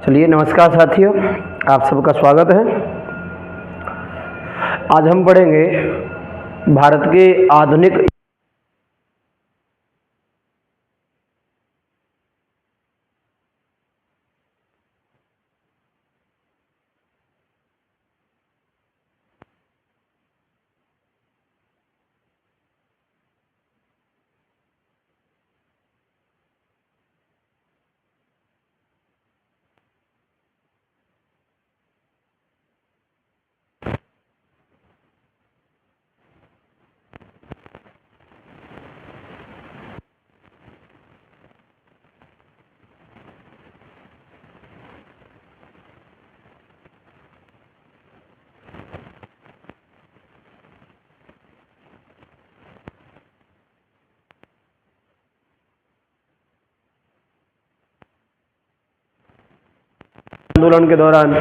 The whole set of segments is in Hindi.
चलिए, नमस्कार साथियों, आप सबका स्वागत है। आज हम पढ़ेंगे भारत के आधुनिक आंदोलन के दौरान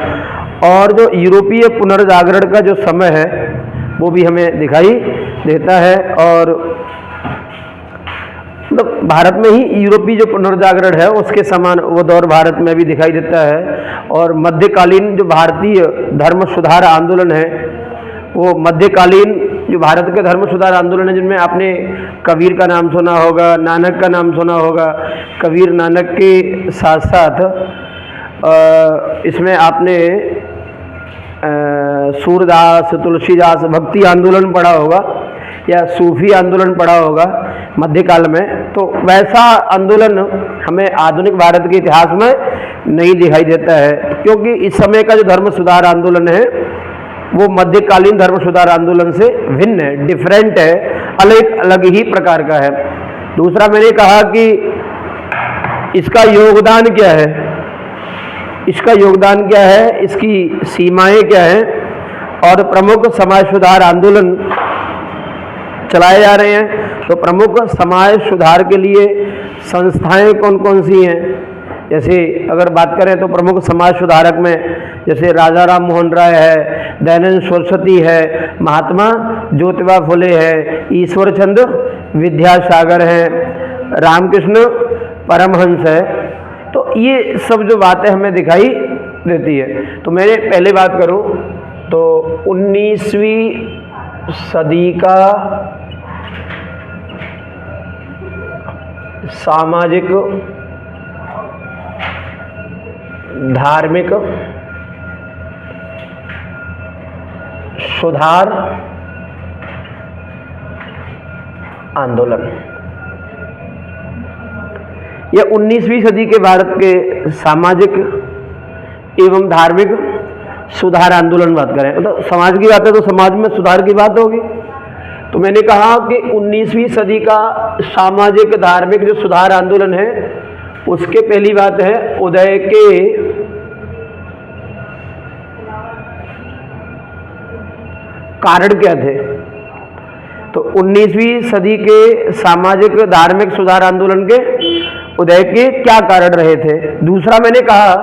और जो यूरोपीय पुनर्जागरण का जो समय है वो भी हमें दिखाई देता है। और मतलब भारत में ही यूरोपीय जो पुनर्जागरण है उसके समान वो दौर भारत में भी दिखाई देता है। और मध्यकालीन जो भारतीय धर्म सुधार आंदोलन है, वो मध्यकालीन जो भारत के धर्म सुधार आंदोलन है, जिनमें आपने कबीर का नाम सुना होगा, नानक का नाम सुना होगा। कबीर नानक के साथ साथ इसमें आपने सूरदास, तुलसीदास, भक्ति आंदोलन पढ़ा होगा या सूफी आंदोलन पढ़ा होगा मध्यकाल में। तो वैसा आंदोलन हमें आधुनिक भारत के इतिहास में नहीं दिखाई देता है, क्योंकि इस समय का जो धर्म सुधार आंदोलन है वो मध्यकालीन धर्म सुधार आंदोलन से भिन्न है, डिफरेंट है, अलग ही प्रकार का है। दूसरा, मैंने कहा कि इसका योगदान क्या है, इसका योगदान क्या है, इसकी सीमाएं क्या हैं, और प्रमुख समाज सुधार आंदोलन चलाए जा रहे हैं। तो प्रमुख समाज सुधार के लिए संस्थाएं कौन कौन सी हैं, जैसे अगर बात करें तो प्रमुख समाज सुधारक में जैसे राजा राम मोहन राय है, दयानंद सरस्वती है, महात्मा ज्योतिबा फुले है, ईश्वर चंद्र विद्यासागर है, रामकृष्ण परमहंस है। तो ये सब जो बातें हमें दिखाई देती है। तो मैंने पहले बात करूं तो 19वीं सदी का सामाजिक, धार्मिक सुधार आंदोलन, यह 19वीं सदी के भारत के सामाजिक एवं धार्मिक सुधार आंदोलन बात करें तो समाज की बात है तो समाज में सुधार की बात होगी। तो मैंने कहा कि 19वीं सदी का सामाजिक धार्मिक जो सुधार आंदोलन है उसके पहली बात है उदय के कारण क्या थे। तो 19वीं सदी के सामाजिक धार्मिक सुधार आंदोलन के उदय के क्या कारण रहे थे। दूसरा, मैंने कहा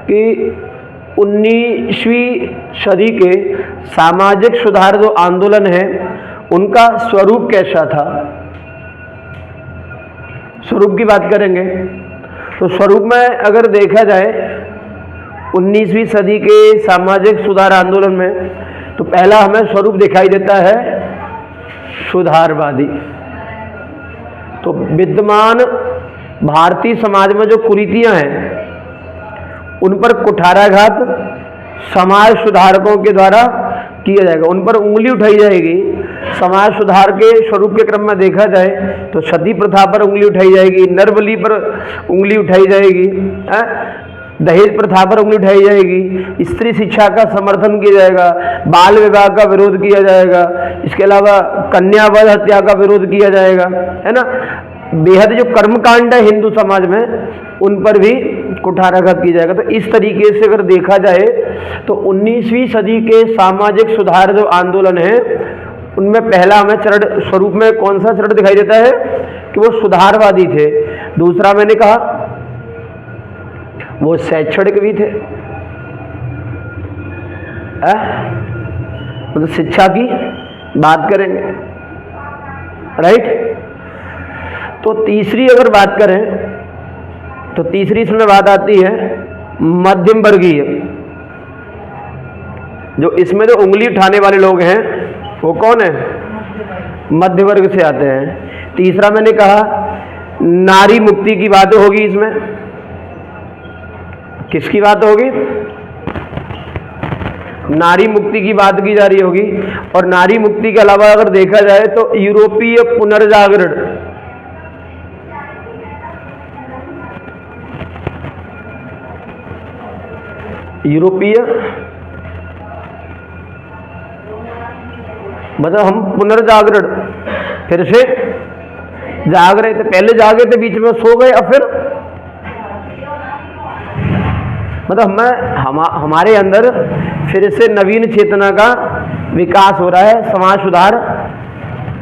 कि 19वीं सदी के सामाजिक सुधार जो आंदोलन है उनका स्वरूप कैसा था, स्वरूप की बात करेंगे। तो स्वरूप में अगर देखा जाए 19वीं सदी के सामाजिक सुधार आंदोलन में तो पहला हमें स्वरूप दिखाई देता है सुधारवादी। तो विद्यमान भारतीय समाज में जो कुरीतियां हैं उन पर कुठाराघात समाज सुधारकों के द्वारा किया जाएगा, उन पर उंगली उठाई जाएगी। समाज सुधार के स्वरूप के क्रम में देखा जाए तो सती प्रथा पर उंगली उठाई जाएगी, नरबली पर उंगली उठाई जाएगी, दहेज प्रथा पर उंगली उठाई जाएगी, स्त्री शिक्षा का समर्थन किया जाएगा, बाल विवाह का विरोध किया जाएगा, इसके अलावा कन्या वध हत्या का विरोध किया जाएगा, है ना। बेहद जो कर्मकांड है हिंदू समाज में उन पर भी कुठाराघात किया जाएगा। तो इस तरीके से अगर देखा जाए तो 19वीं सदी के सामाजिक सुधार जो आंदोलन है उनमें पहला हमें चरण स्वरूप में कौन सा चरण दिखाई देता है कि वो सुधारवादी थे। दूसरा, मैंने कहा वो शैक्षणिक भी थे, मतलब शिक्षा की बात करेंगे, राइट। तो तीसरी अगर बात करें तो तीसरी इसमें बात आती है मध्यम वर्गीय, जो इसमें जो उंगली उठाने वाले लोग हैं वो कौन है? मध्य वर्ग से आते हैं। तीसरा मैंने कहा नारी मुक्ति की बात होगी। इसमें किसकी बात होगी? नारी मुक्ति की बात की जा रही होगी। और नारी मुक्ति के अलावा अगर देखा जाए तो यूरोपीय पुनर्जागरण, यूरोपीय मतलब हम पुनर्जागरण, फिर से जाग रहे थे, पहले जागे थे, बीच में सो गए, अब फिर मतलब हमारे अंदर फिर से नवीन चेतना का विकास हो रहा है समाज सुधार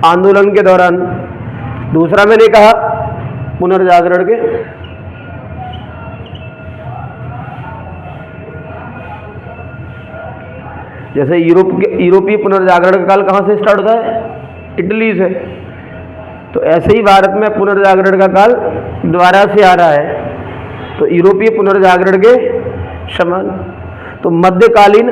आंदोलन के दौरान। दूसरा मैंने कहा पुनर्जागरण के, जैसे यूरोपीय पुनर्जागरण का काल कहाँ से स्टार्ट होता है? इटली से। तो ऐसे ही भारत में पुनर्जागरण का काल द्वारा से आ रहा है, तो यूरोपीय पुनर्जागरण के समान। तो मध्यकालीन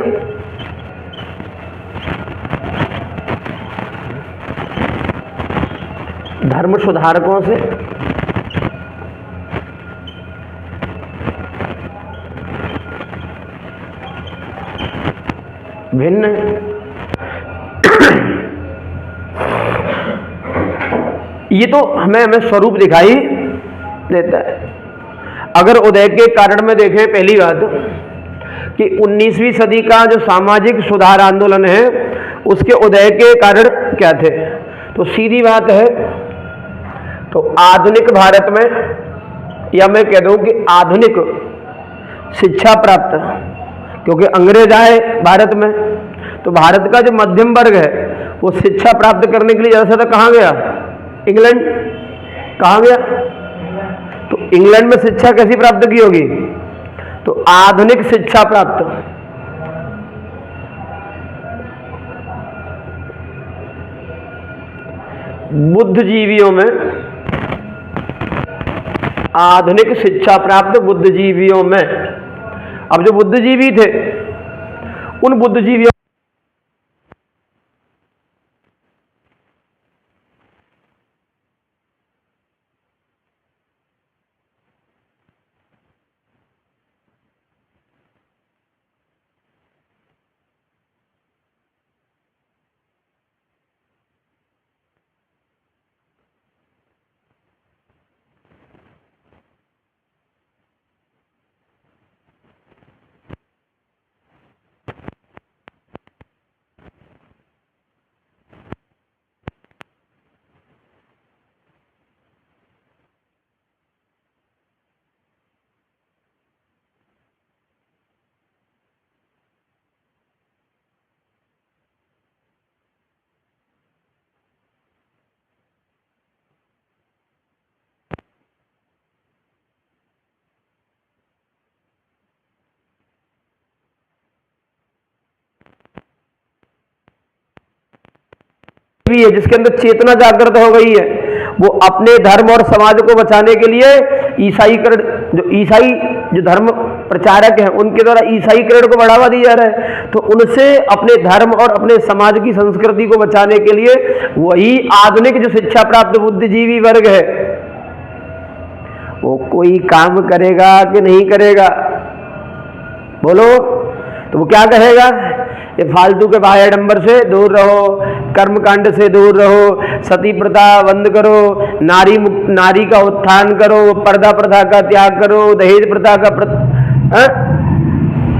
धर्म सुधारकों से भिन्न ये तो हमें स्वरूप दिखाई देता है। अगर उदय के कारण में देखें, पहली बात कि 19वीं सदी का जो सामाजिक सुधार आंदोलन है उसके उदय के कारण क्या थे, तो सीधी बात है, तो आधुनिक भारत में, या मैं कह दूं कि आधुनिक शिक्षा प्राप्त, क्योंकि अंग्रेज आए भारत में, तो भारत का जो मध्यम वर्ग है वो शिक्षा प्राप्त करने के लिए ज़्यादा से ज़्यादा कहाँ गया? इंग्लैंड। कहाँ गया? तो इंग्लैंड में शिक्षा कैसी प्राप्त की होगी? तो आधुनिक शिक्षा प्राप्त। बुद्धिजीवियों में, आधुनिक शिक्षा प्राप्त बुद्धिजीवियों में। अब जो बुद्धिजीवी थे उन बुद्धिजीवियों भी है जिसके अंदर चेतना जागृत हो गई है, वो अपने धर्म और समाज को बचाने के लिए ईसाई जो धर्म प्रचारक हैं उनके द्वारा ईसाईकरण को बढ़ावा दिया जा रहा है। तो उनसे अपने धर्म और अपने समाज की संस्कृति को बचाने के लिए वही आधुनिक जो शिक्षा प्राप्त बुद्धिजीवी वर्ग है वो कोई काम करेगा कि नहीं करेगा? बोलो। तो वो क्या कहेगा? ये फालतू के बाह्य आडंबर से दूर रहो, कर्मकांड से दूर रहो, सती प्रथा बंद करो, नारी का उत्थान करो, पर्दा प्रथा का त्याग करो, दहेज प्रथा का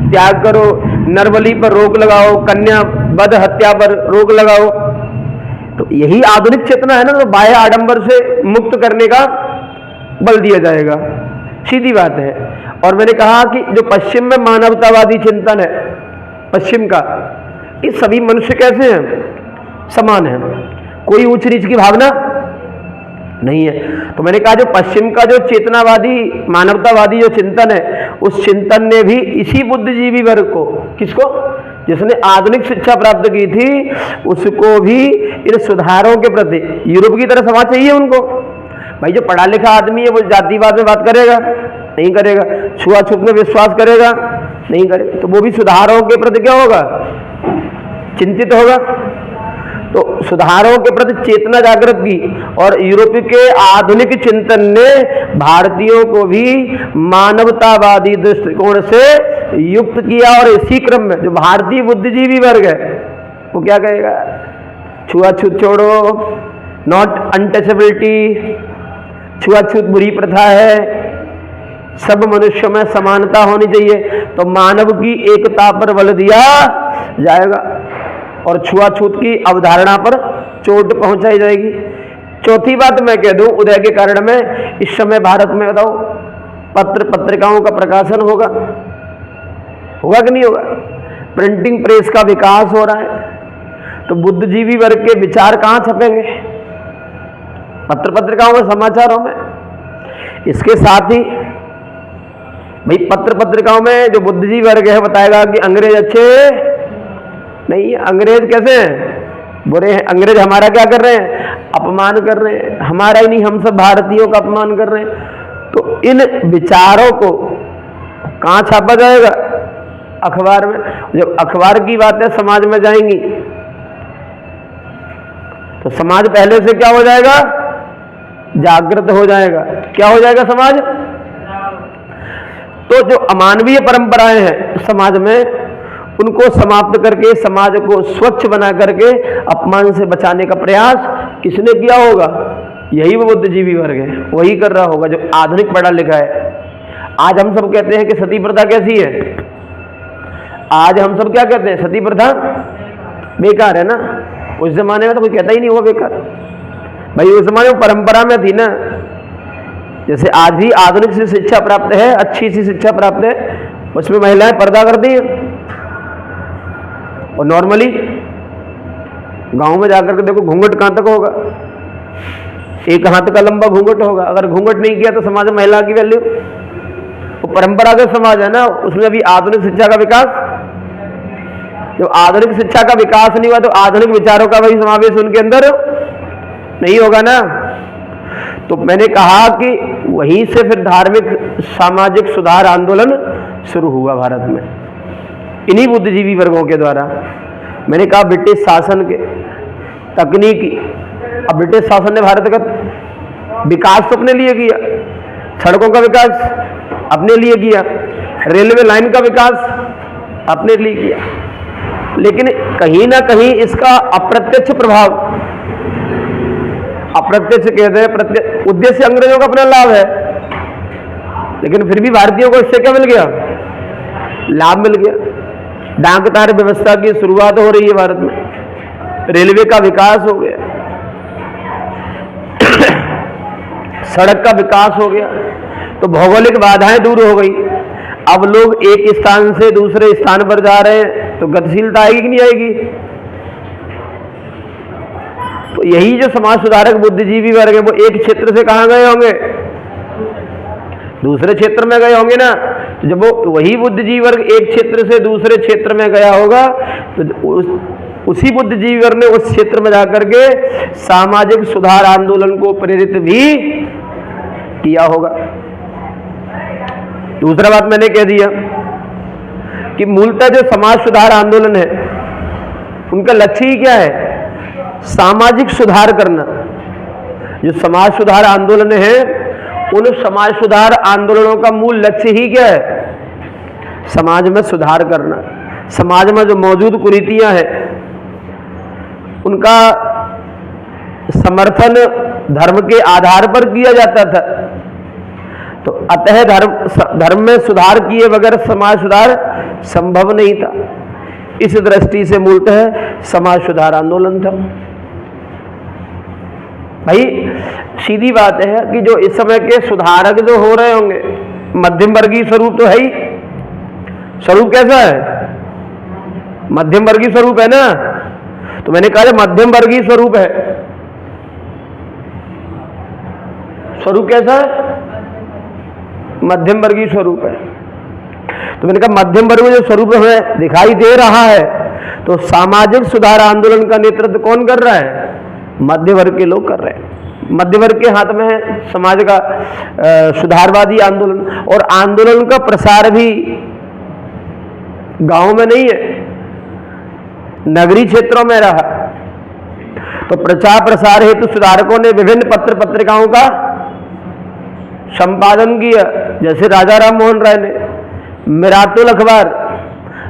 त्याग करो, नरबली पर रोक लगाओ, कन्या वध हत्या पर रोक लगाओ। तो यही आधुनिक चेतना है ना, तो बाह्य आडंबर से मुक्त करने का बल दिया जाएगा, सीधी बात है। और मैंने कहा कि जो पश्चिम में मानवतावादी चिंतन है पश्चिम का, ये सभी मनुष्य कैसे हैं? समान हैं, कोई ऊंच नीच की भावना नहीं है। तो मैंने कहा जो पश्चिम का जो चेतनावादी मानवतावादी जो चिंतन है उस चिंतन ने भी इसी बुद्धिजीवी वर्ग को, किसको? जिसने आधुनिक शिक्षा प्राप्त की थी, उसको भी इन सुधारों के प्रति यूरोप की तरह समाज चाहिए उनको। भाई जो पढ़ा लिखा आदमी है वो जातिवाद में बात करेगा नहीं करेगा। छुआछूत में विश्वास करेगा, नहीं करेगा। तो वो भी सुधारों के प्रति क्या होगा, चिंतित होगा। तो सुधारों के प्रति चेतना जागृत की, और यूरोपीय के आधुनिक चिंतन ने भारतीयों को भी मानवतावादी दृष्टिकोण से युक्त किया। और इसी क्रम में जो भारतीय बुद्धिजीवी वर्ग है वो क्या कहेगा, छुआछूत छोड़ो, नॉट अनटचेबिलिटी, छुआछूत बुरी प्रथा है, सब मनुष्यों में समानता होनी चाहिए। तो मानव की एकता पर बल दिया जाएगा और छुआछूत की अवधारणा पर चोट पहुंचाई जाएगी। चौथी बात मैं कह दूं, उदय के कारण में इस समय भारत में बताओ पत्र पत्रिकाओं का प्रकाशन होगा कि नहीं होगा? प्रिंटिंग प्रेस का विकास हो रहा है, तो बुद्धिजीवी वर्ग के विचार कहां छपेंगे? पत्र पत्रिकाओं में, समाचारों में। इसके साथ ही भाई पत्र पत्रिकाओं में जो बुद्धिजीवी वर्ग है बताएगा कि अंग्रेज अच्छे नहीं, अंग्रेज कैसे हैं, बुरे हैं। अंग्रेज हमारा क्या कर रहे हैं, अपमान कर रहे हैं, हमारा ही नहीं हम सब भारतीयों का अपमान कर रहे हैं। तो इन विचारों को कहां छापा जाएगा? अखबार में। जब अखबार की बातें समाज में जाएंगी तो समाज पहले से क्या हो जाएगा, जागृत हो जाएगा। क्या हो जाएगा समाज? तो जो अमानवीय परंपराएं हैं समाज में, उनको समाप्त करके समाज को स्वच्छ बना करके अपमान से बचाने का प्रयास किसने किया होगा? यही वो बुद्धिजीवी वर्ग है, वही कर रहा होगा जो आधुनिक पढ़ा लिखा है। आज हम सब कहते हैं कि सती प्रथा कैसी है, आज हम सब क्या कहते हैं, सती प्रथा बेकार है ना। उस जमाने में तो कोई कहता ही नहीं हुआ बेकार, भाई उस जमाने में परंपरा में थी ना। जैसे आज भी आधुनिक सी शिक्षा प्राप्त है, अच्छी सी शिक्षा प्राप्त है, उसमें महिलाएं पर्दा करती हैं। और नॉर्मली गांव में जाकर के देखो घूंघट कहां तक होगा, एक हाथ का लंबा घूंघट होगा। अगर घूंघट नहीं किया तो समाज में महिला की वैल्यू, वो परंपरागत समाज है ना, उसमें अभी आधुनिक शिक्षा का विकास, जब आधुनिक शिक्षा का विकास नहीं हुआ तो आधुनिक विचारों का वही समावेश उनके अंदर नहीं होगा ना। तो मैंने कहा कि वहीं से फिर धार्मिक सामाजिक सुधार आंदोलन शुरू हुआ भारत में, इन्हीं बुद्धिजीवी वर्गों के द्वारा। मैंने कहा ब्रिटिश शासन के तकनीकी, अब ब्रिटिश शासन ने भारत का विकास तो अपने लिए किया, सड़कों का विकास अपने लिए किया, रेलवे लाइन का विकास अपने लिए किया, लेकिन कहीं ना कहीं इसका अप्रत्यक्ष प्रभाव, अप्रत्यक्ष कहते हैं, प्रत्यक्ष उद्देश्य अंग्रेजों का अपना लाभ है, लेकिन फिर भी भारतीयों को इससे क्या मिल गया, लाभ मिल गया। डाक तार व्यवस्था की शुरुआत हो रही है भारत में, रेलवे का विकास हो गया, सड़क का विकास हो गया, तो भौगोलिक बाधाएं दूर हो गई। अब लोग एक स्थान से दूसरे स्थान पर जा रहे हैं, तो गतिशीलता आएगी कि नहीं आएगी? तो यही जो समाज सुधारक बुद्धिजीवी वर्ग है वो एक क्षेत्र से कहां गए होंगे, दूसरे क्षेत्र में गए होंगे ना। तो जब वो वही बुद्धिजीवी वर्ग एक क्षेत्र से दूसरे क्षेत्र में गया होगा तो उसी बुद्धिजीवी वर्ग ने उस क्षेत्र में जाकर के सामाजिक सुधार आंदोलन को प्रेरित भी किया होगा। दूसरा बात मैंने कह दिया कि मूलतः जो समाज सुधार आंदोलन है उनका लक्ष्य ही क्या है, सामाजिक सुधार करना। जो समाज सुधार आंदोलन है उन समाज सुधार आंदोलनों का मूल लक्ष्य ही क्या है, समाज में सुधार करना। समाज में जो मौजूद कुरीतियां हैं उनका समर्थन धर्म के आधार पर किया जाता था, तो अतः धर्म में सुधार किए बगैर समाज सुधार संभव नहीं था। इस दृष्टि से मूलतः समाज सुधार आंदोलन था। भाई सीधी बात है कि जो इस समय के सुधारक जो हो रहे होंगे, मध्यम वर्गीय स्वरूप तो है ही। स्वरूप कैसा है, मध्यम वर्गीय स्वरूप है ना। तो मैंने कहा मध्यम वर्गीय स्वरूप है। स्वरूप कैसा है, मध्यम वर्गीय स्वरूप है। तो मैंने कहा मध्यम वर्ग में जो स्वरूप हमें दिखाई दे रहा है, तो सामाजिक सुधार आंदोलन का नेतृत्व कौन कर रहा है, मध्य वर्ग के लोग कर रहे हैं। मध्य वर्ग के हाथ में है समाज का सुधारवादी आंदोलन, और आंदोलन का प्रसार भी गांव में नहीं है, नगरीय क्षेत्रों में रहा। तो प्रचार प्रसार हेतु सुधारकों ने विभिन्न पत्र पत्रिकाओं का संपादन किया, जैसे राजा राम मोहन राय ने मिरातुल अखबार,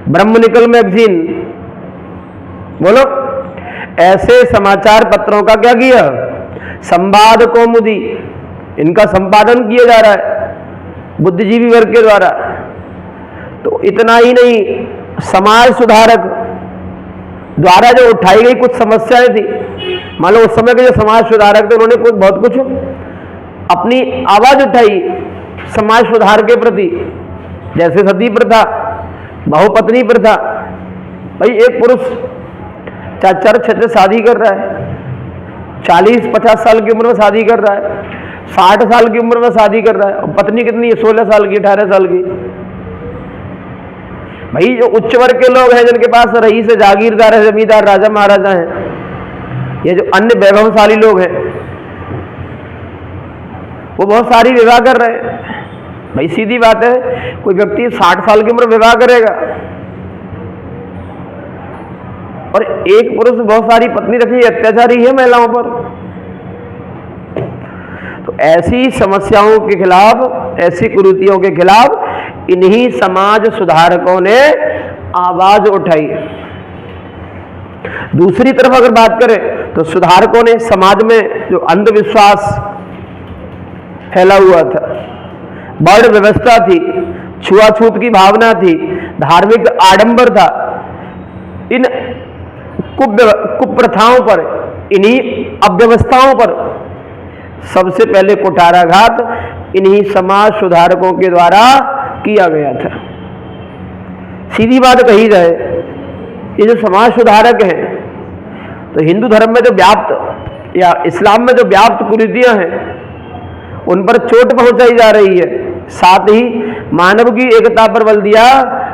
ब्रह्मनिकल मैगजीन, बोलो, ऐसे समाचार पत्रों का क्या किया, संवाद कौमुदी, इनका संपादन किया जा रहा है बुद्धिजीवी वर्ग के द्वारा। तो इतना ही नहीं, समाज सुधारक द्वारा जो उठाई गई कुछ समस्याएं थी, मान लो उस समय के जो समाज सुधारक थे उन्होंने कुछ बहुत कुछ अपनी आवाज उठाई समाज सुधार के प्रति, जैसे सती प्रथा, बहुपत्नी प्रथा। भाई एक पुरुष 4-6 शादी कर रहा है, 40-50 साल की उम्र में शादी कर रहा है, 60 साल की उम्र में शादी कर रहा है, और पत्नी कितनी है, 16 साल की, 18 साल की। भाई जो उच्च वर्ग के लोग हैं जिनके पास रईस है, जागीरदार है, जमींदार, राजा महाराजा हैं, ये जो अन्य वैभवशाली लोग हैं वो बहुत सारी विवाह कर रहे हैं। भाई सीधी बात है, कोई व्यक्ति 60 साल की उम्र विवाह करेगा, और एक पुरुष बहुत सारी पत्नी रखी, अत्याचारी है महिलाओं पर। तो ऐसी समस्याओं के खिलाफ, ऐसी कुरीतियों के खिलाफ इन्हीं समाज सुधारकों ने आवाज उठाई। दूसरी तरफ अगर बात करें तो सुधारकों ने समाज में जो अंधविश्वास फैला हुआ था, वर्ण व्यवस्था थी, छुआछूत की भावना थी, धार्मिक आडंबर था, इन कुप्रथाओं पर, इन्हीं अव्यवस्थाओं पर सबसे पहले कुठाराघात इन्हीं समाज सुधारकों के द्वारा किया गया था। सीधी बात कही जाए, ये जो समाज सुधारक हैं, तो हिंदू धर्म में जो व्याप्त या इस्लाम में जो व्याप्त कुरीतियां हैं उन पर चोट पहुंचाई जा रही है, साथ ही मानव की एकता पर बल दिया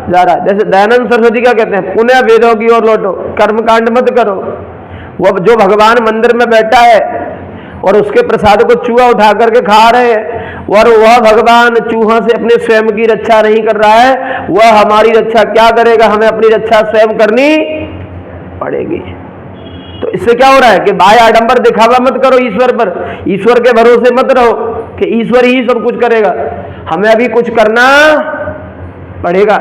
जा रहा है। जैसे दयानंद सरस्वती क्या कहते हैं, पुण्य वेदों की ओर लौटो, कर्मकांड मत करो। वो जो भगवान मंदिर में बैठा है और उसके प्रसाद को चूहा उठा करके खा रहे हैं, और वह भगवान चूहा से अपने स्वयं की रक्षा नहीं कर रहा है, वह हमारी रक्षा क्या करेगा, हमें अपनी रक्षा स्वयं करनी पड़ेगी। तो इससे क्या हो रहा है कि बाह्य आडंबर दिखावा मत करो ईश्वर पर, ईश्वर के भरोसे मत रहो कि ईश्वर ही सब कुछ करेगा, हमें अभी कुछ करना पड़ेगा।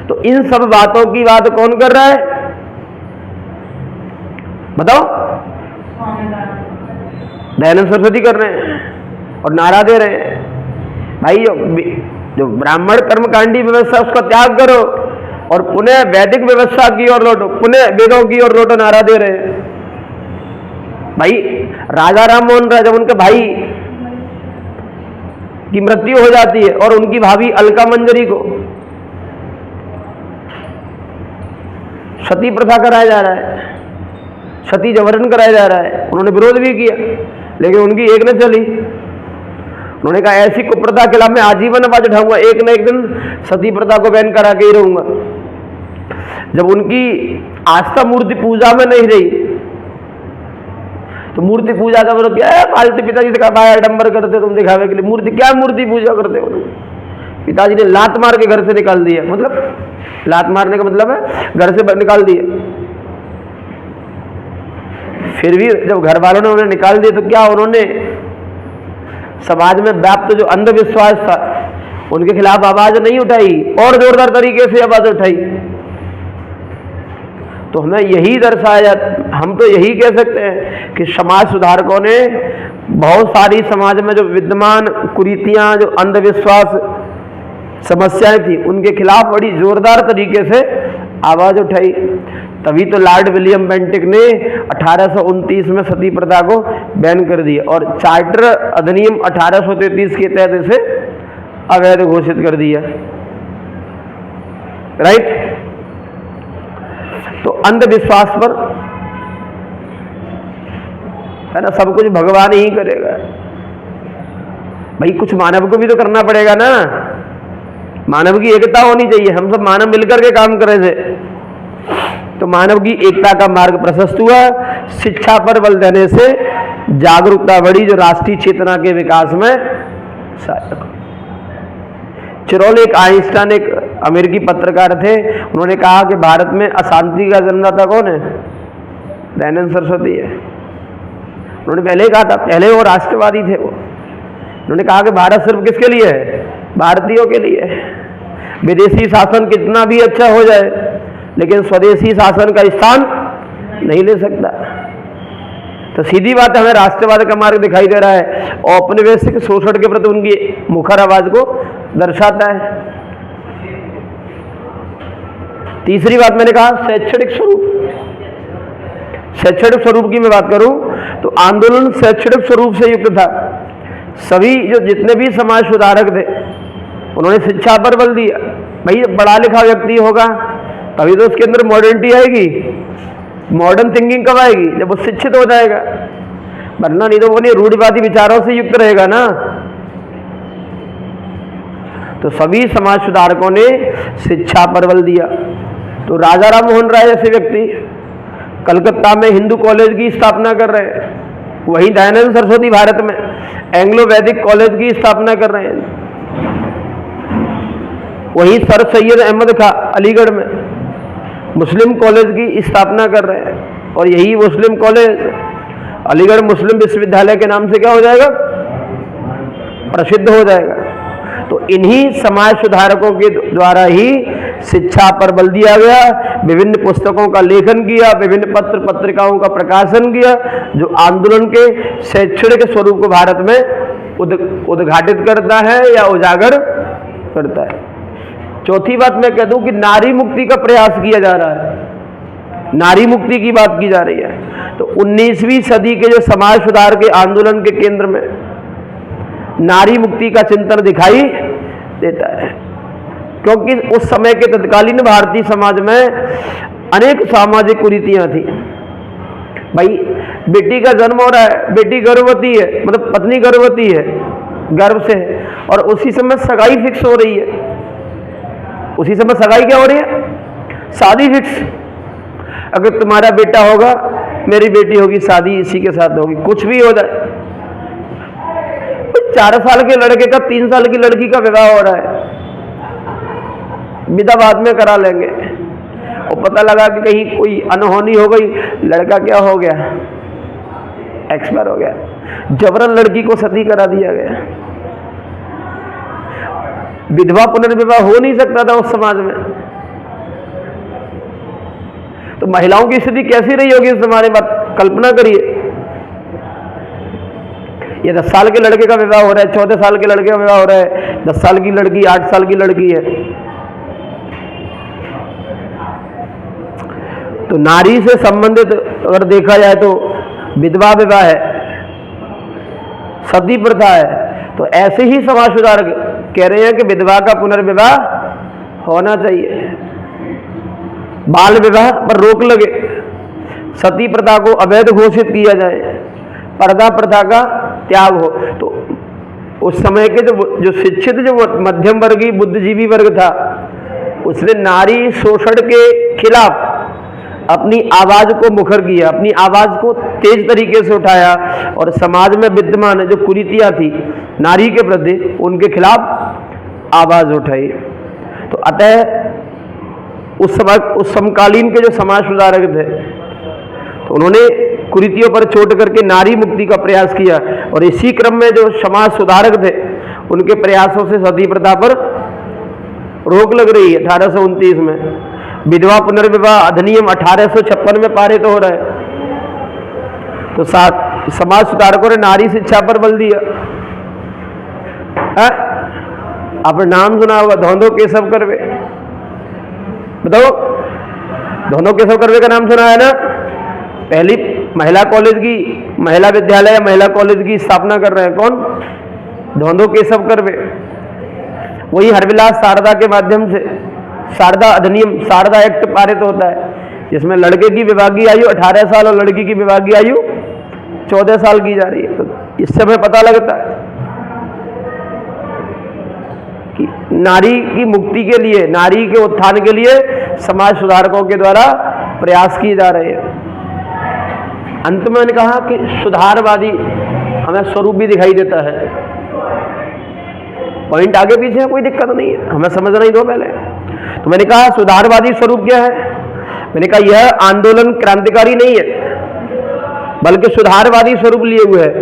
तो इन सब बातों की बात कौन कर रहा है, बताओ? दयानंद सरस्वती कर रहे हैं और नारा दे रहे हैं, भाई जो ब्राह्मण कर्मकांडी व्यवस्था उसका त्याग करो और पुनः वैदिक व्यवस्था की ओर लौटो, पुनः वेदों की ओर लौटो, नारा दे रहे हैं। भाई राजा राम मोहन राय, जब उनके भाई की मृत्यु हो जाती है और उनकी भाभी अलका मंजरी को सती प्रथा कराया जा रहा है, सती जबरन कराया जा रहा है, उन्होंने विरोध भी किया, लेकिन उनकी एक न चली। उन्होंने कहा ऐसी कुप्रथा के खिलाफ मैं आजीवन आवाज उठाऊंगा, एक न एक दिन सती प्रथा को बैन करा के ही रहूंगा। जब उनकी आस्था मूर्ति पूजा में नहीं रही तो मूर्ति पूजा का मतलब क्या है, पालती पिताजी से कहा भाई आडंबर करते तुम दिखावे के लिए, मूर्ति क्या मूर्ति पूजा करते हो। पिताजी ने लात मार के घर से निकाल दिया, मतलब लात मारने का मतलब है घर से निकाल दिया। फिर भी जब घर वालों ने उन्हें निकाल दिया तो क्या उन्होंने समाज में व्याप्त जो अंधविश्वास था उनके खिलाफ आवाज नहीं उठाई, और जोरदार तरीके से आवाज उठाई। तो हमें यही दर्शाया, हम तो यही कह सकते हैं कि समाज सुधारकों ने बहुत सारी समाज में जो विद्यमान कुरीतियां, जो अंधविश्वास समस्याएं थी, उनके खिलाफ बड़ी जोरदार तरीके से आवाज उठाई। तभी तो लॉर्ड विलियम बेंटिक ने 1829 में सती प्रथा को बैन कर दिया और चार्टर अधिनियम 1833 के तहत इसे अवैध घोषित कर दिया। राइट? तो अंधविश्वास पर है ना, सब कुछ भगवान ही करेगा। भाई कुछ मानव को भी तो करना पड़ेगा ना, मानव की एकता होनी चाहिए। हम सब मानव मिलकर के काम करे थे तो मानव की एकता का मार्ग प्रशस्त हुआ। शिक्षा पर बल देने से जागरूकता बढ़ी जो राष्ट्रीय चेतना के विकास में सहायक। चिरोल एक आइंस्टाइन एक अमेरिकी पत्रकार थे, उन्होंने कहा कि भारत में अशांति का जन्मदाता कौन है? दयानंद सरस्वती है। उन्होंने पहले कहा था, पहले वो राष्ट्रवादी थे। वो उन्होंने कहा कि भारत सिर्फ किसके लिए है? भारतीयों के लिए। विदेशी शासन कितना भी अच्छा हो जाए लेकिन स्वदेशी शासन का स्थान नहीं ले सकता। तो सीधी बात हमें राष्ट्रवाद का मार्ग दिखाई दे रहा है, औपनिवेशिक शोषण के प्रति उनकी मुखर आवाज को दर्शाता है। तीसरी बात मैंने कहा शैक्षणिक स्वरूप। शैक्षणिक स्वरूप की मैं बात करूं तो आंदोलन शैक्षणिक स्वरूप से युक्त था। सभी जो जितने भी समाज सुधारक थे उन्होंने शिक्षा पर बल दिया। भाई पढ़ा लिखा व्यक्ति होगा तभी तो उसके अंदर मॉडर्निटी आएगी। मॉडर्न थिंकिंग कब आएगी? जब वो शिक्षित हो जाएगा, वरना नहीं तो वो नहीं रूढ़िवादी विचारों से युक्त रहेगा ना। तो सभी समाज सुधारकों ने शिक्षा पर बल दिया। तो राजा राम मोहन राय जैसे व्यक्ति कलकत्ता में हिंदू कॉलेज की स्थापना कर रहे हैं, वहीं दयानंद सरस्वती भारत में एंग्लो वैदिक कॉलेज की स्थापना कर रहे हैं, वहीं सर सैयद अहमद खां अलीगढ़ में मुस्लिम कॉलेज की स्थापना कर रहे हैं। और यही मुस्लिम कॉलेज अलीगढ़ मुस्लिम विश्वविद्यालय के नाम से क्या हो जाएगा? प्रसिद्ध हो जाएगा। तो इन्हीं समाज सुधारकों के द्वारा ही शिक्षा पर बल दिया गया, विभिन्न पुस्तकों का लेखन किया, विभिन्न पत्र पत्रिकाओं का प्रकाशन किया, जो आंदोलन के शैक्षणिक स्वरूप को भारत में उद्घाटित करता है या उजागर करता है। चौथी बात मैं कह दूं कि नारी मुक्ति का प्रयास किया जा रहा है, नारी मुक्ति की बात की जा रही है। तो 19वीं सदी के जो समाज सुधार के आंदोलन के केंद्र में नारी मुक्ति का चिंतन दिखाई देता है, क्योंकि उस समय के तत्कालीन भारतीय समाज में अनेक सामाजिक कुरीतियां थी। भाई बेटी का जन्म हो रहा है, बेटी गर्भवती है, मतलब पत्नी गर्भवती है, गर्भ से है, और उसी समय सगाई फिक्स हो रही है। उसी समय सगाई क्या हो रही है? शादी फिक्स। अगर तुम्हारा बेटा होगा, मेरी बेटी होगी, शादी इसी के साथ होगी, कुछ भी हो जाए। 4 साल के लड़के का 3 साल की लड़की का विवाह हो रहा है, विदा बाद में करा लेंगे, और पता लगा कि कहीं कोई अनहोनी हो गई, लड़का क्या हो गया? एक्सपायर हो गया। जबरन लड़की को सती करा दिया गया। विधवा पुनर्विवाह हो नहीं सकता था उस समाज में। तो महिलाओं की स्थिति कैसी रही होगी इस जमाने में? कल्पना करिए, ये 10 साल के लड़के का विवाह हो रहा है, 14 साल के लड़के का विवाह हो रहा है, 10 साल की लड़की, 8 साल की लड़की है। तो नारी से संबंधित अगर देखा जाए तो विधवा विवाह है, सती प्रथा है। तो ऐसे ही समाज सुधारक कह रहे हैं कि विधवा का पुनर्विवाह होना चाहिए, बाल विवाह पर रोक लगे, सती प्रथा को अवैध घोषित किया जाए, पर्दा प्रथा का त्याग हो। तो उस समय के जो शिक्षित जो मध्यम वर्गीय बुद्धिजीवी वर्ग था, उसने नारी शोषण के खिलाफ अपनी आवाज को मुखर किया, अपनी आवाज को तेज तरीके से उठाया, और समाज में विद्यमान जो कुरीतियां थी नारी के प्रति, उनके खिलाफ आवाज उठाई। तो अतः उस समकालीन के जो समाज सुधारक थे, तो उन्होंने कुरीतियों पर चोट करके नारी मुक्ति का प्रयास किया। और इसी क्रम में जो समाज सुधारक थे, उनके प्रयासों से सती प्रथा पर रोक लग रही है। 1829 में विधवा पुनर्विवाह अधिनियम 1856 में पारित हो रहा है। तो समाज सुधारकों ने नारी शिक्षा पर बल दिया। आपने नाम सुना होगा धोंधो केशव कर्वे, बताओ, धोंधो केशव कर्वे का नाम सुना है ना? पहली महिला कॉलेज की, महिला विद्यालय या महिला कॉलेज की स्थापना कर रहे हैं कौन? धोंधो केशव कर्वे। वही हरविलास शारदा के माध्यम से शारदा अधिनियम, शारदा एक्ट पारित होता है, जिसमें लड़के की विवाह की आयु 18 साल और लड़की की विवाह की आयु 14 साल की जा रही है। तो इससे हमें पता लगता है कि नारी की मुक्ति के लिए, नारी के उत्थान के लिए समाज सुधारकों के द्वारा प्रयास किए जा रहे हैं। अंत में मैंने कहा कि सुधारवादी हमें स्वरूप भी दिखाई देता है। पॉइंट आगे पीछे है, कोई दिक्कत नहीं है, हमें समझना ही दो पहले। तो मैंने कहा सुधारवादी स्वरूप क्या है? मैंने कहा यह आंदोलन क्रांतिकारी नहीं है, बल्कि सुधारवादी स्वरूप लिए हुए है।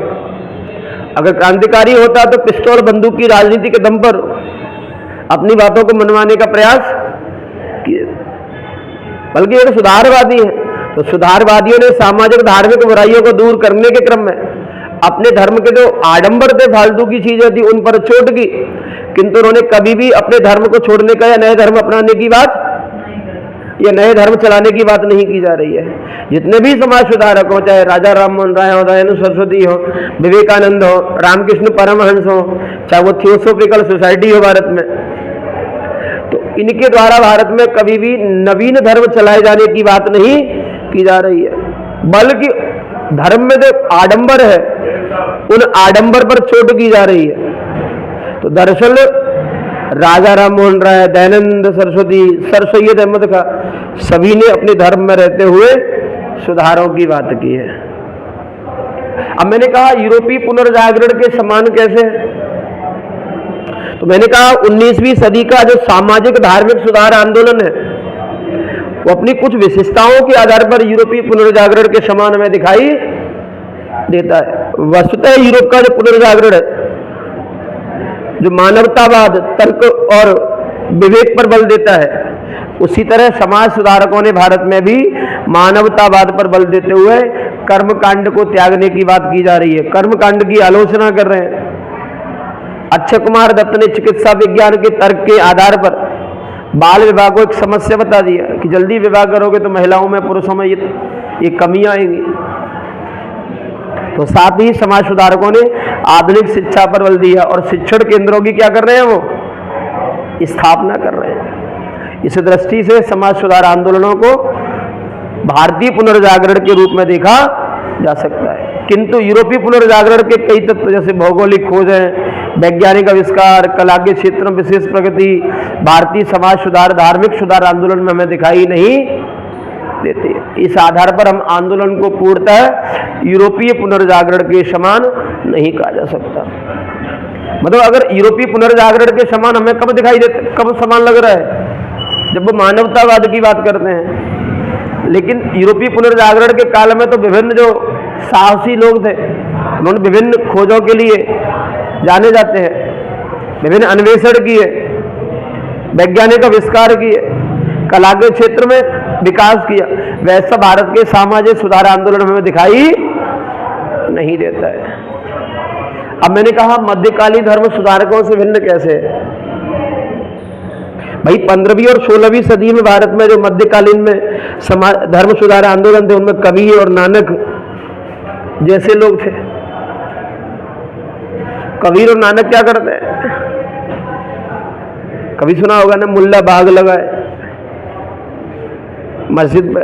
अगर क्रांतिकारी होता तो पिस्तौल बंदूक की राजनीति के दम पर अपनी बातों को मनवाने का प्रयास किए, बल्कि ये सुधारवादी है। तो सुधारवादियों ने सामाजिक धार्मिक बुराइयों को दूर करने के क्रम में अपने धर्म के जो आडंबर थे, फालतू की चीजें थी, उन पर चोट की, किंतु उन्होंने कभी भी अपने धर्म को छोड़ने का या नए धर्म अपनाने की बात या नए धर्म चलाने की बात नहीं की जा रही है। जितने भी समाज सुधारक हो, चाहे राजा राम मोहन राय हो, दयानंद सरस्वती हो, विवेकानंद हो, रामकृष्ण परमहंस हो, चाहे वो थियोसोफिकल सोसाइटी हो भारत में, तो इनके द्वारा भारत में कभी भी नवीन धर्म चलाए जाने की बात नहीं की जा रही है, बल्कि धर्म में जो आडंबर है उन आडंबर पर चोट की जा रही है। तो दरअसल राजा राम मोहन राय, दयानंद सरस्वती, सर सैयद अहमद खां, सभी ने अपने धर्म में रहते हुए सुधारों की बात की है। अब मैंने कहा यूरोपीय पुनर्जागरण के समान कैसे है? तो मैंने कहा 19वीं सदी का जो सामाजिक धार्मिक सुधार आंदोलन है वो अपनी कुछ विशेषताओं के आधार पर यूरोपीय पुनर्जागरण के समान हमें दिखाई देता है। वस्तुतः यूरोप का जो पुनर्जागरण है, जो मानवतावाद, तर्क और विवेक पर बल देता है, उसी तरह समाज सुधारकों ने भारत में भी मानवतावाद पर बल देते हुए कर्मकांड को त्यागने की बात की जा रही है, कर्मकांड की आलोचना कर रहे हैं। अक्षय कुमार दत्त ने चिकित्सा विज्ञान के तर्क के आधार पर बाल विवाह को एक समस्या बता दिया कि जल्दी विवाह करोगे तो महिलाओं में पुरुषों में ये कमियां आएंगी। तो साथ ही समाज सुधारकों ने आधुनिक शिक्षा पर बल दिया और शिक्षण केंद्रों की क्या कर रहे हैं, वो स्थापना कर रहे हैं। इस दृष्टि से समाज सुधार आंदोलनों को भारतीय पुनर्जागरण के रूप में देखा जा सकता है। किंतु यूरोपीय पुनर्जागरण के कई तत्व जैसे भौगोलिक खोजें, वैज्ञानिक आविष्कार, कला के क्षेत्र में विशेष प्रगति भारतीय समाज सुधार, धार्मिक सुधार आंदोलन में हमें दिखाई नहीं देती। इस आधार पर हम आंदोलन को पूर्णतः यूरोपीय पुनर्जागरण के समान नहीं कहा जा सकता। मतलब अगर यूरोपीय पुनर्जागरण के समान हमें कब दिखाई देता, कब समान लग रहा है, जब वो मानवतावाद की बात करते हैं। लेकिन यूरोपीय पुनर्जागरण के काल में तो विभिन्न जो साहसी लोग थे, उन्होंने विभिन्न खोजों के लिए जाने जाते हैं, विभिन्न अन्वेषण किए, वैज्ञानिक आविष्कार किए, कला के क्षेत्र में विकास किया। वैसा भारत के सामाजिक सुधार आंदोलन में दिखाई नहीं देता है। अब मैंने कहा मध्यकालीन धर्म सुधारकों से भिन्न कैसे है? भाई 15वीं और 16वीं सदी में भारत में जो मध्यकालीन में धर्म सुधार आंदोलन थे, उनमें कबीर और नानक जैसे लोग थे। कबीर और नानक क्या करते हैं? कभी सुना होगा ना, मुल्ला बाग लगाए मस्जिद में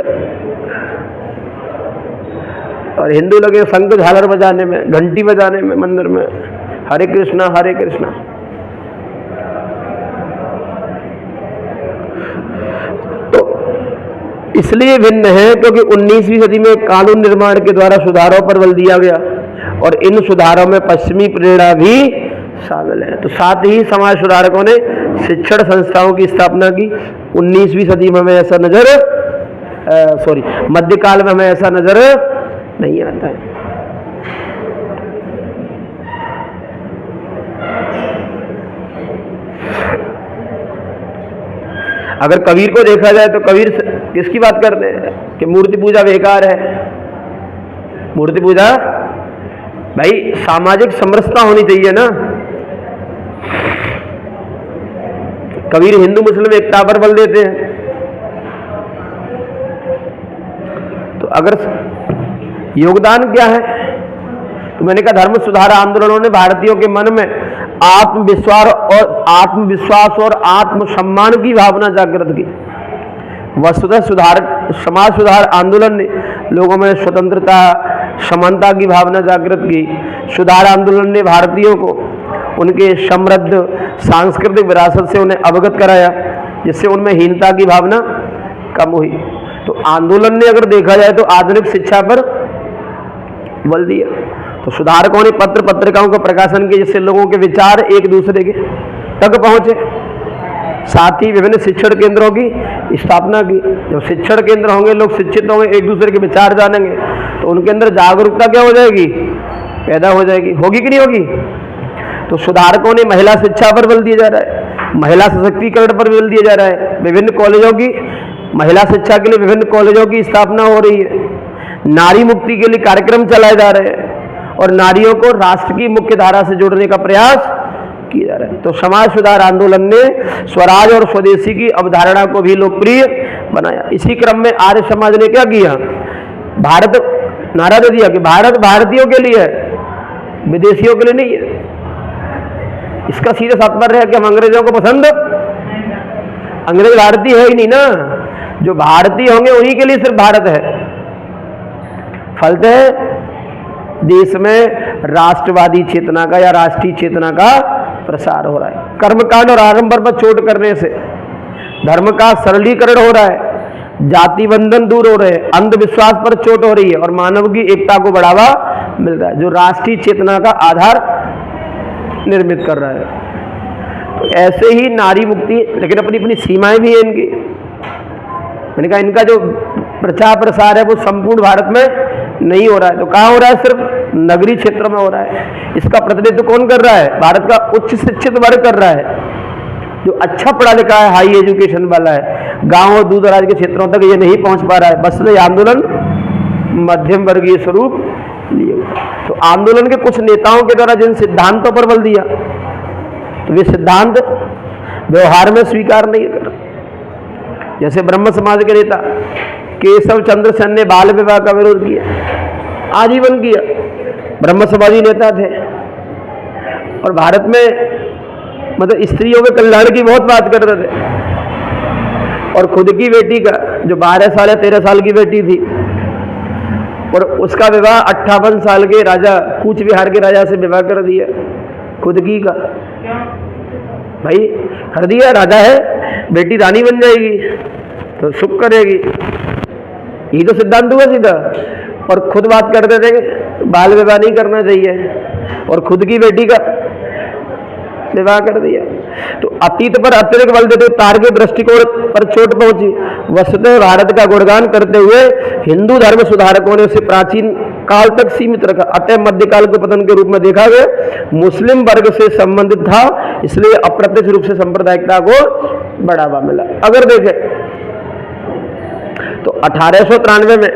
और हिंदू लगे शंख झालर बजाने में, घंटी बजाने में मंदिर में, हरे कृष्णा हरे कृष्णा। तो इसलिए भिन्न है क्योंकि 19वीं सदी में कानून निर्माण के द्वारा सुधारों पर बल दिया गया और इन सुधारों में पश्चिमी प्रेरणा भी शामिल है। तो साथ ही समाज सुधारकों ने शिक्षण संस्थाओं की स्थापना की। 19वीं सदी में हमें ऐसा मध्यकाल में हमें ऐसा नजर नहीं आता है। अगर कबीर को देखा जाए तो कबीर किसकी बात करते हैं कि मूर्ति पूजा बेकार है। मूर्ति पूजा, भाई सामाजिक समरसता होनी चाहिए ना। कबीर हिंदू मुस्लिम एकता पर बल देते हैं। तो अगर योगदान क्या है, तो मैंने कहा धर्म सुधार आंदोलनों ने भारतीयों के मन में आत्मविश्वास और आत्मसम्मान की भावना जागृत की। वस्तुतः समाज सुधार आंदोलन ने लोगों में स्वतंत्रता, समानता की भावना जागृत की। सुधार आंदोलन ने भारतीयों को उनके समृद्ध सांस्कृतिक विरासत से उन्हें अवगत कराया, जिससे उनमें हीनता की भावना कम हुई। तो आंदोलन ने अगर देखा जाए तो आधुनिक शिक्षा पर बल दिया। तो सुधारकों ने पत्र पत्रिकाओं का प्रकाशन किया, जिससे लोगों के विचार एक दूसरे के तक पहुंचे। साथ ही विभिन्न शिक्षण केंद्रों की स्थापना की। जब शिक्षण केंद्र होंगे, लोग शिक्षित होंगे, एक दूसरे के विचार जानेंगे, तो उनके अंदर जागरूकता क्या हो जाएगी, पैदा हो जाएगी। होगी कि नहीं होगी? तो सुधारकों ने महिला शिक्षा पर बल दिया जा रहा है, महिला सशक्तिकरण पर बल दिया जा रहा है। विभिन्न कॉलेजों की महिला शिक्षा के लिए विभिन्न कॉलेजों की स्थापना हो रही है। नारी मुक्ति के लिए कार्यक्रम चलाए जा रहे हैं और नारियों को राष्ट्र की मुख्य धारा से जोड़ने का प्रयास किया जा रहा है। तो समाज सुधार आंदोलन ने स्वराज और स्वदेशी की अवधारणा को भी लोकप्रिय बनाया। इसी क्रम में आर्य समाज ने क्या किया, भारत नारा दे दिया कि भारत भारतीयों के लिए है, विदेशियों के लिए नहीं है। इसका सीधा तात्पर्य है कि हम अंग्रेजों को पसंद, अंग्रेज भारतीय है ही नहीं ना, जो भारतीय होंगे उन्हीं के लिए सिर्फ भारत है। फलतः देश में राष्ट्रवादी चेतना का या राष्ट्रीय चेतना का प्रसार हो रहा है। कर्मकांड और आडंबर पर चोट करने से धर्म का सरलीकरण हो रहा है, जाति बंधन दूर हो रहे हैं, अंधविश्वास पर चोट हो रही है और मानव की एकता को बढ़ावा मिल रहा है, जो राष्ट्रीय चेतना का आधार निर्मित कर रहा है। तो ऐसे ही नारी मुक्ति, लेकिन अपनी अपनी सीमाएं भी हैं इनकी। मैंने कहा इनका जो प्रचार प्रसार है वो संपूर्ण भारत में नहीं हो रहा है। तो कहाँ हो रहा है? सिर्फ नगरीय क्षेत्र में हो रहा है। इसका प्रतिनिधित्व कौन कर रहा है? भारत का उच्च शिक्षित वर्ग कर रहा है, जो अच्छा पढ़ा लिखा है, हाई एजुकेशन वाला है। गांव और दूर दराज के क्षेत्रों तक ये नहीं पहुंच पा रहा है, बस ये आंदोलन मध्यम वर्गीय स्वरूप लिए हुआ। तो आंदोलन के कुछ नेताओं के द्वारा जिन सिद्धांतों पर बल दिया, तो वे सिद्धांत व्यवहार में स्वीकार नहीं कर। जैसे ब्रह्म समाज के नेता केशव चंद्र सेन ने बाल विवाह का विरोध किया, आजीवन किया। ब्रह्म समाजी नेता थे और भारत में मतलब स्त्रियों के कल्याण की बहुत बात करते थे, और खुद की बेटी का, जो 12 साल या 13 साल की बेटी थी, और उसका विवाह 58 साल के राजा, कूच बिहार के राजा से विवाह कर दिया। खुद की का भाई कर दिया, राजा है, बेटी रानी बन जाएगी तो सुख करेगी, यही तो सिद्धांत हुआ सीधा। और खुद बात करते थे कि बाल विवाह नहीं करना चाहिए, और खुद की बेटी का विवाह कर दिया। तो अतीत पर अत्यधिक बल देते तार्किक दृष्टिकोण पर चोट पहुंची। वस्तुतः भारत का गुणगान करते हुए हिंदू धर्म सुधारकों ने उसे प्राचीन काल तक सीमित रखा, अतः मध्यकाल को पतन के रूप में देखा गया। मुस्लिम वर्ग से संबंधित था, इसलिए अप्रत्यक्ष रूप से सांप्रदायिकता को बढ़ावा मिला। अगर देखें तो 1893 में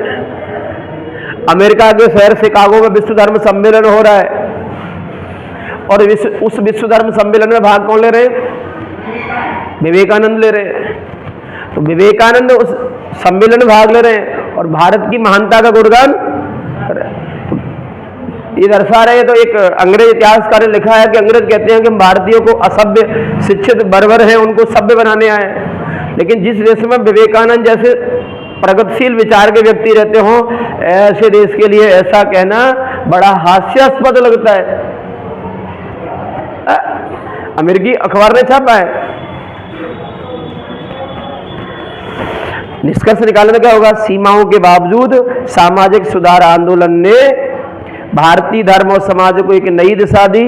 अमेरिका के शहर शिकागो में विश्व धर्म सम्मेलन हो रहा है, और उस विश्व धर्म सम्मेलन में भाग कौन ले रहे हैं? विवेकानंद ले रहे हैं। तो विवेकानंद उस सम्मेलन में भाग ले रहे हैं और भारत की महानता का गुणगान कर रहे हैं। तो ये दर्शा रहे हैं। तो एक अंग्रेज इतिहासकार ने लिखा है कि अंग्रेज कहते हैं कि हम भारतीयों को असभ्य, शिक्षित बर्बर हैं, उनको सभ्य बनाने आए हैं। लेकिन जिस देश में विवेकानंद जैसे प्रगतिशील विचार के व्यक्ति रहते हों, ऐसे देश के लिए ऐसा कहना बड़ा हास्यास्पद लगता है। अमेरिकी अखबार ने छापा है। निष्कर्ष निकालने क्या होगा? सीमाओं के बावजूद सामाजिक सुधार आंदोलन ने भारतीय धर्म और समाज को एक नई दिशा दी।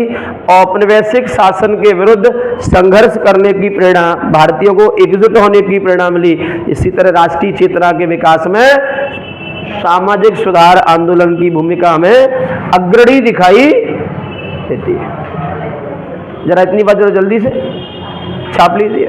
औपनिवेशिक शासन के विरुद्ध संघर्ष करने की प्रेरणा, भारतीयों को एकजुट होने की प्रेरणा मिली। इसी तरह राष्ट्रीय चेतना के विकास में सामाजिक सुधार आंदोलन की भूमिका हमें अग्रणी दिखाई देती है। जरा इतनी बात जरा जल्दी से छाप लीजिए।